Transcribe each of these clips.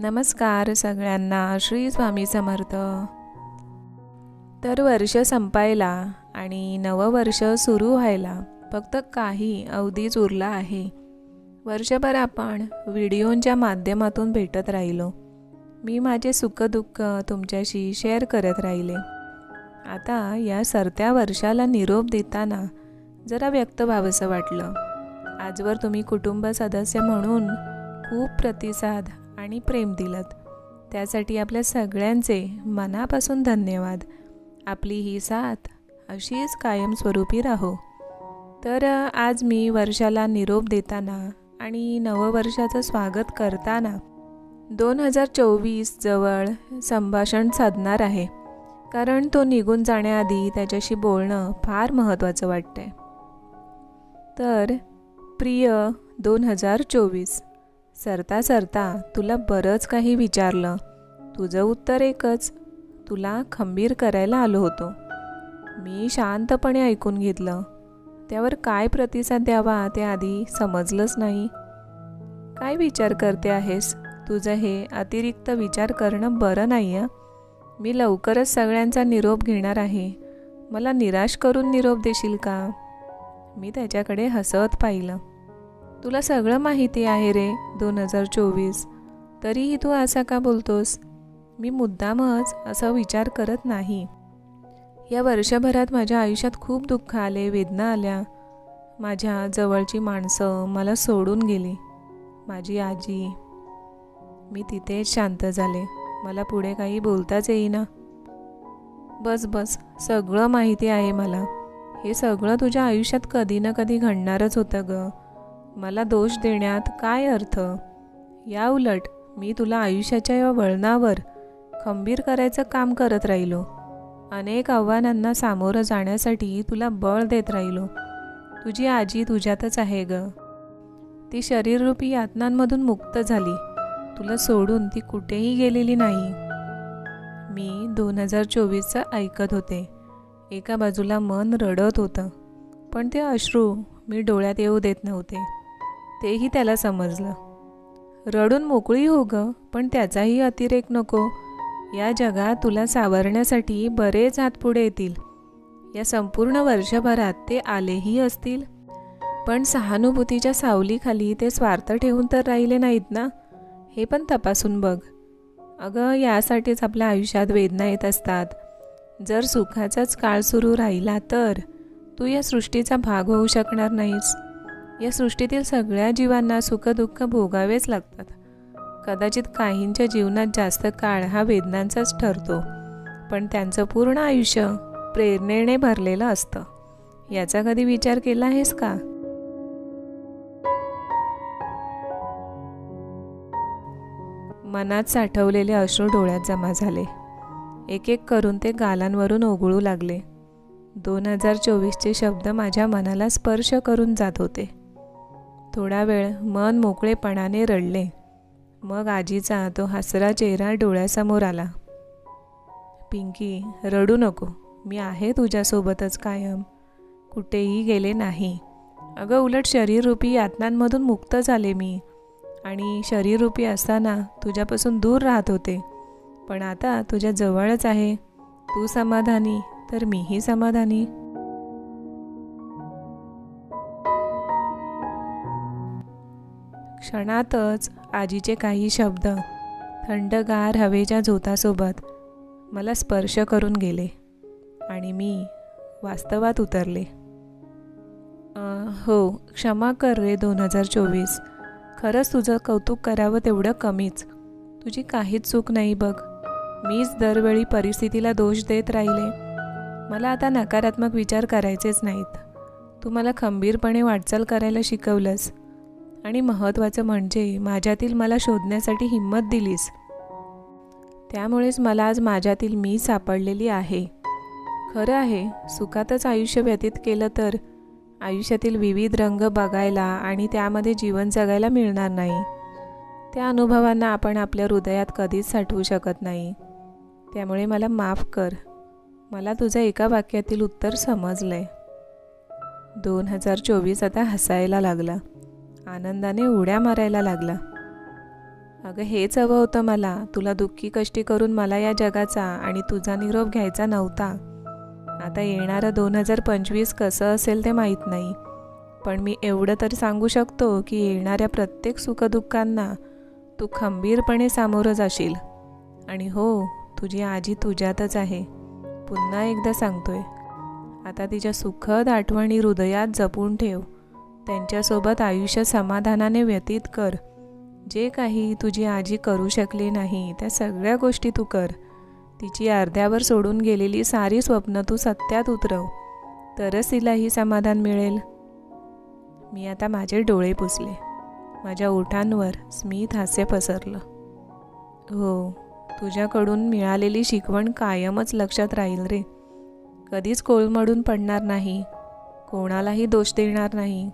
नमस्कार सगळ्यांना, श्री स्वामी समर्थ. तर वर्ष संपायला आणि नवं वर्ष सुरू व्हायला फक्त काही अवधीच उरला आहे. वर्षभर आपण व्हिडिओच्या माध्यमातून भेटत राहिलो. मी माझे सुखदुःख तुमच्याशी शेअर करत राहिले. आता या सरत्या वर्षाला निरोप देताना जरा व्यक्त व्हावंसं वाटलं. आजवर तुम्ही कुटुंब सदस्य म्हणून खूप प्रतिसाद आणि प्रेम दिलत, त्यासाठी आपल्या सगळ्यांचे मनापासून धन्यवाद. आपली ही साथ अशीच कायमस्वरूपी राहो. तर आज मी वर्षाला निरोप देताना आणि नववर्षाचं स्वागत करताना 2024 जवळ संभाषण साधणार आहे, कारण तो निघून जाण्याआधी त्याच्याशी बोलणं फार महत्त्वाचं वाटतंय. तर प्रिय 2024, सरता सरता तुला बरंच काही विचारलं. तुझं उत्तर एकच, तुला खंबीर करायला आलो होतो. मी शांतपणे ऐकून घेतलं. त्यावर काय प्रतिसाद द्यावा ते आधी समजलंच नाही. काय विचार करते आहेस? तुझं हे अतिरिक्त विचार करणं बरं नाही आहे. मी लवकरच सगळ्यांचा निरोप घेणार आहे. मला निराश करून निरोप देशील का? मी त्याच्याकडे हसत पाहिलं. तुला सगळं माहिती आहे रे 2024, तरीही तू असा का बोलतोस? मी मुद्दामच असा विचार करत नाही. या वर्षभरात माझ्या आयुष्यात खूप दुःख आले, वेदना आल्या. माझ्या जवळची माणसं मला सोडून गेली. माझी आजी. मी तिथेच शांत झाले. मला पुढे काही बोलताच येईना. बस सगळं माहिती आहे मला. हे सगळं तुझ्या आयुष्यात कधी ना कधी घडणारच होतं ग. मला दोष देण्यात काय अर्थ? या उलट मी तुला आयुष्याच्या या वळणावर खंबीर करायचं काम करत राहिलो. अनेक आव्हानांना सामोरं जाण्यासाठी तुला बळ देत राहिलो. तुझी आजी तुझ्यातच आहे ग. ती शरीररूपी यातनांमधून मुक्त झाली. तुला सोडून ती कुठेही गेलेली नाही. मी 2024चं ऐकत होते. एका बाजूला मन रडत होतं, पण ते अश्रू मी डोळ्यात येऊ देत नव्हते. तेही त्याला समजलं. रडून मोकळी हो ग, पण त्याचाही अतिरेक नको. या जगात तुला सावरण्यासाठी बरेच हात पुढे येतील. या संपूर्ण वर्षभरात ते आलेही असतील, पण सहानुभूतीच्या सावलीखाली ते स्वार्थ ठेवून तर राहिले नाहीत ना? हे पण तपासून बघ. अगं, यासाठीच आपल्या आयुष्यात वेदना येत असतात. जर सुखाचाच काळ सुरू राहिला तर तू या सृष्टीचा भाग होऊ शकणार नाहीस. या सृष्टीतील सगळ्या जीवांना सुखदुःख भोगावेच लागतात. कदाचित काहींच्या जीवनात जास्त काळ हा वेदनांचाच ठरतो, पण त्यांचं पूर्ण आयुष्य प्रेरणेने भरलेलं असतं. याचा कधी विचार केला आहेस का? मनात साठवलेले अश्रू डोळ्यात जमा झाले. एक एक करून ते गालांवरून ओघळू लागले. 2024चे शब्द माझ्या मनाला स्पर्श करून जात होते. थोडा वेळ मन मोकळेपणाने रडले. मग आजीचा तो हसरा चेहरा डोळ्यासमोर आला. पिंकी, रडू नको. मी आहे तुझ्यासोबतच कायम. कुठेही गेले नाही. अगं, उलट शरीररूपी यातनांमधून मुक्त झाले मी. आणि शरीररूपी असताना तुझ्यापासून दूर राहत होते, पण आता तुझ्या जवळच आहे. तू समाधानी तर मीही समाधानी. क्षणातच आजीचे काही शब्द थंडगार हवेच्या झोतासोबत मला स्पर्श करून गेले आणि मी वास्तवात उतरले. हो, क्षमा कर रे 2024. खरंच तुझं कौतुक करावं तेवढं कमीच. तुझी काहीच चूक नाही बघ. मीच दरवेळी परिस्थितीला दोष देत राहिले. मला आता नकारात्मक विचार करायचेच नाहीत. तू मला खंबीरपणे वाटचाल करायला शिकवलंस आणि महत्त्वाचं म्हणजे माझ्यातील मला शोधण्यासाठी हिंमत दिलीस. त्यामुळेच मला आज माझ्यातील मी सापडलेली आहे. खरं आहे, सुखातच आयुष्य व्यतीत केलं तर आयुष्यातील विविध रंग बघायला आणि त्यामध्ये जीवन जगायला मिळणार नाही. त्या अनुभवांना आपण आपल्या हृदयात कधीच साठवू शकत नाही. त्यामुळे मला माफ कर. मला तुझं एका वाक्यातील उत्तर समजलंय. 2024 आता हसायला लागला. आनंदाने उड्या मारायला लागला. अगं हेच हवं होतं मला, तुला दुःखी कष्टी करून मला या जगाचा आणि तुझा निरोप घ्यायचा नव्हता. आता येणारं 2025 कसं असेल ते माहीत नाही, पण मी एवढं तरी सांगू शकतो की येणाऱ्या प्रत्येक सुखदुःखांना तू खंबीरपणे सामोरं जाशील. आणि हो, तुझी आजी तुझ्यातच आहे. पुन्हा एकदा सांगतोय. आता तिच्या सुखद आठवणी हृदयात जपून ठेव. त्यांच्यासोबत आयुष्य समाधानाने व्यतीत कर. जे काही तुझी आजी करू शकली नाही त्या सगळ्या गोष्टी तू कर. तिची अर्ध्यावर सोडून गेलेली सारी स्वप्न तू सत्यात उतरव, तरच तिलाही समाधान मिळेल. मी आता माझे डोळे पुसले. माझ्या ओठांवर स्मित हास्य पसरलं. हो, तुझ्याकडून मिळालेली शिकवण कायमच लक्षात राहील रे. कधीच कोलमडून पडणार नाही, कोणालाही दोष देणार नाही.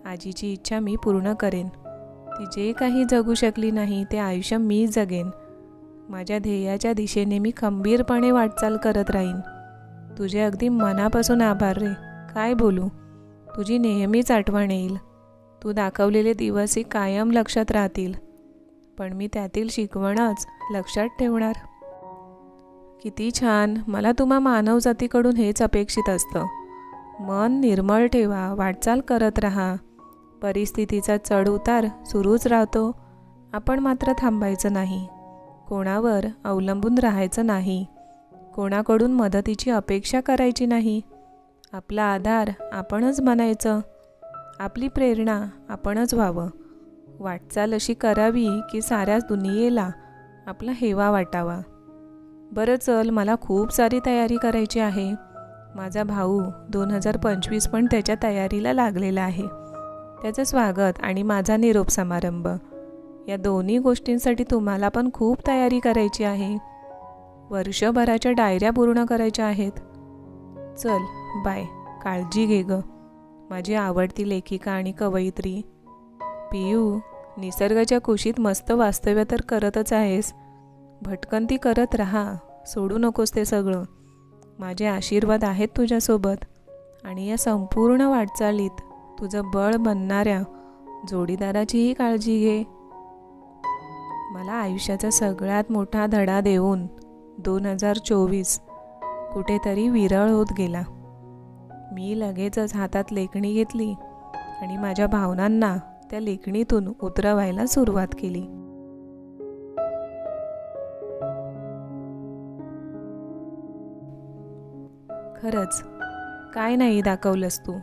आजीची इच्छा मी पूर्ण करेन. ती जे काही जगू शकली नाही ते आयुष्य मी जगेन. माझ्या ध्येयाच्या दिशेने मी खंबीरपणे वाटचाल करत राहीन. तुझे अगदी मनापासून आभार रे. काय बोलू, तुझी नेहमीच आठवण येईल. तू दाखवलेले दिवसही कायम लक्षात राहतील, पण मी त्यातील शिकवणच लक्षात ठेवणार. किती छान. मला तुम्हा मानवजातीकडून हेच अपेक्षित असतं. मन निर्मळ ठेवा, वाटचाल करत राहा. परिस्थितीचा चढ उतार सुरूच राहतो. आपण मात्र थांबायचं नाही. कोणावर अवलंबून राहायचं नाही. कोणाकडून मदतीची अपेक्षा करायची नाही. आपला आधार आपणच बनायचं. आपली प्रेरणा आपणच व्हावं. वाटचाल अशी करावी की साऱ्या दुनियेला आपला हेवा वाटावा. बरं चल, मला खूप सारी तयारी करायची आहे. माझा भाऊ 2025 पण त्याच्या तयारीला लागलेला आहे. त्याचं स्वागत आणि माझा निरोप समारंभ या दोन्ही गोष्टींसाठी तुम्हाला पण खूप तयारी करायची आहे. वर्षभराच्या डायऱ्या पूर्ण करायच्या आहेत. चल बाय. काळजी घे ग, माझी आवडती लेखिका आणि कवयित्री. पियू, निसर्गाच्या कुशीत मस्त वास्तव्य तर करतच आहेस. भटकंती करत राहा, सोडू नकोस ते सगळं. माझे आशीर्वाद आहेत तुझ्यासोबत. आणि या संपूर्ण वाटचालीत तुझं बळ बनणाऱ्या जोडीदाराचीही काळजी घे. मला आयुष्याचा सगळ्यात मोठा धडा देऊन 2024 कुठेतरी विरळ होत गेला. मी लगेचच हातात लेखणी घेतली आणि माझ्या भावनांना त्या लेखणीतून उतरवायला सुरुवात केली. खरंच काय नाही दाखवलंस तू.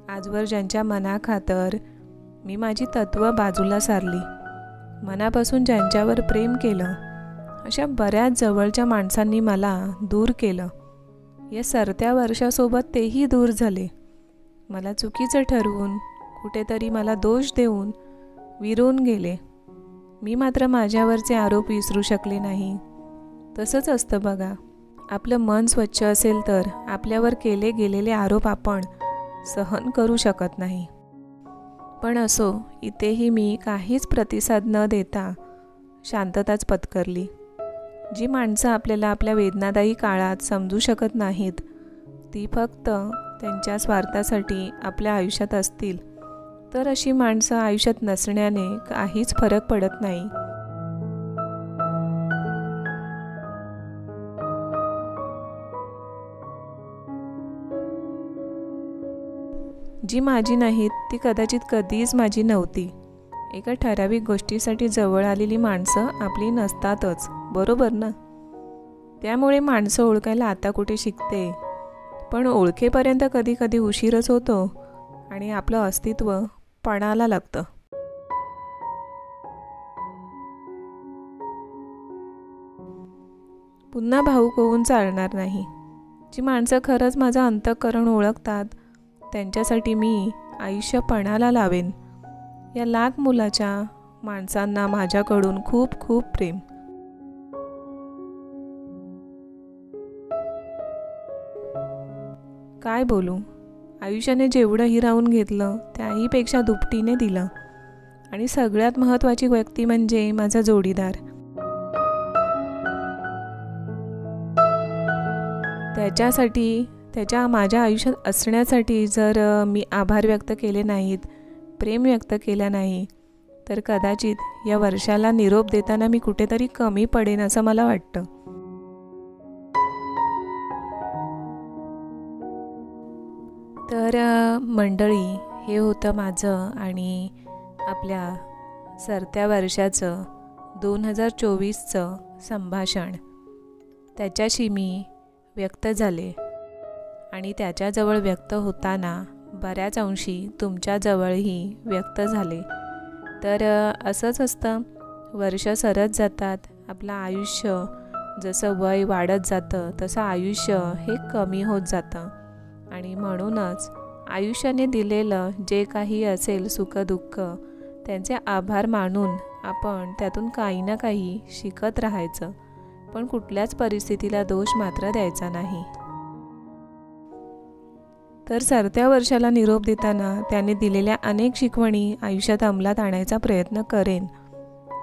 आजवर ज्यांच्या मनाखातर मी माझी तत्त्व बाजूला सारली, मनापासून ज्यांच्यावर प्रेम केलं, अशा बऱ्याच जवळच्या माणसांनी मला दूर केलं. या सरत्या वर्षासोबत तेही दूर झाले. मला चुकीचं ठरवून, कुठेतरी मला दोष देऊन विरून गेले. मी मात्र माझ्यावरचे आरोप विसरू शकले नाही. तसंच असतं बघा. आपलं मन स्वच्छ असेल तर आपल्यावर केले गेलेले आरोप आपण सहन करू शकत नाही. पण असो, इथेही मी काहीच प्रतिसाद न देता शांतताच पत्करली. जी माणसं आपल्याला आपल्या वेदनादायी काळात समजू शकत नाहीत, ती फक्त त्यांच्या स्वार्थासाठी आपल्या आयुष्यात असतील, तर अशी माणसं आयुष्यात नसण्याने काहीच फरक पडत नाही. जी माझी नाहीत ती कदाचित कधीच माझी नव्हती. एका ठराविक गोष्टीसाठी जवळ आलेली माणसं आपली नसतातच, बरोबर ना? त्यामुळे माणसं ओळखायला आता कुठे शिकते, पण ओळखेपर्यंत कधी कधी उशीरच होतो आणि आपलं अस्तित्व पणाला लागतं. पुन्हा भावुक होऊन चालणार नाही. जी माणसं खरंच माझं अंतःकरण ओळखतात त्यांच्यासाठी मी आयुष्य पणाला लावेन. या लाख मुलाच्या माणसांना माझ्याकडून खूप खूप प्रेम. काय बोलू, आयुष्याने जेवढं हिरावून घेतलं त्याहीपेक्षा दुपटीने दिलं. आणि सगळ्यात महत्त्वाची व्यक्ती म्हणजे माझा जोडीदार. त्याच्या माझ्या आयुष्यात असण्यासाठी जर मी आभार व्यक्त केले नाहीत, प्रेम व्यक्त केलं नाही, तर कदाचित या वर्षाला निरोप देताना मी कुठेतरी कमी पडेन असं मला वाटतं. तर मंडळी, हे होतं माझं आणि आपल्या सरत्या वर्षाचं 2024चं संभाषण. त्याच्याशी मी व्यक्त झाले आणि त्याच्याजवळ व्यक्त होताना बऱ्याच अंशी तुमच्याजवळही व्यक्त झाले. तर असंच असतं, वर्ष सरत जातात. आपलं आयुष्य जसं वय वाढत जातं तसं आयुष्य हे कमी होत जातं आणि म्हणूनच आयुष्याने दिलेलं जे काही असेल सुखदुःख त्यांचे आभार मानून आपण त्यातून काही ना काही शिकत राहायचं, पण कुठल्याच परिस्थितीला दोष मात्र द्यायचा नाही. तर सरत्या वर्षाला निरोप देताना त्याने दिलेल्या अनेक शिकवणी आयुष्यात अंमलात आणायचा प्रयत्न करेन,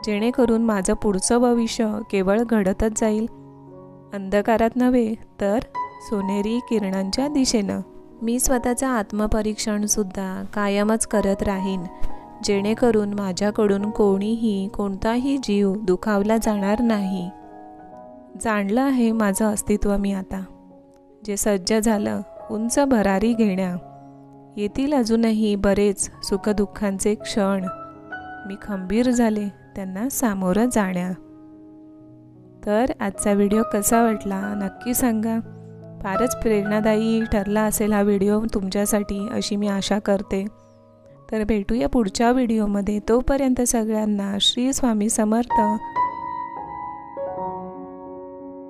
जेणेकरून माझं पुढचं भविष्य केवळ घडतच जाईल, अंधकारात नव्हे तर सोनेरी किरणांच्या दिशेनं. मी स्वतःचं आत्मपरीक्षणसुद्धा कायमच करत राहीन, जेणेकरून माझ्याकडून कोणताही जीव दुखावला जाणार नाही. जाणलं आहे माझं अस्तित्व मी आता, जे सज्ज झालं उंच भरारी घेण्या. येतील अजूनही बरेच सुखदुःखांचे क्षण, मी खंबीर झाले त्यांना सामोरं जाण्या. तर आजचा व्हिडिओ कसा वाटला नक्की सांगा. फारच प्रेरणादायी ठरला असेल हा व्हिडिओ तुमच्यासाठी अशी मी आशा करते. तर भेटूया पुढच्या व्हिडिओमध्ये. तोपर्यंत सगळ्यांना श्री स्वामी समर्थ.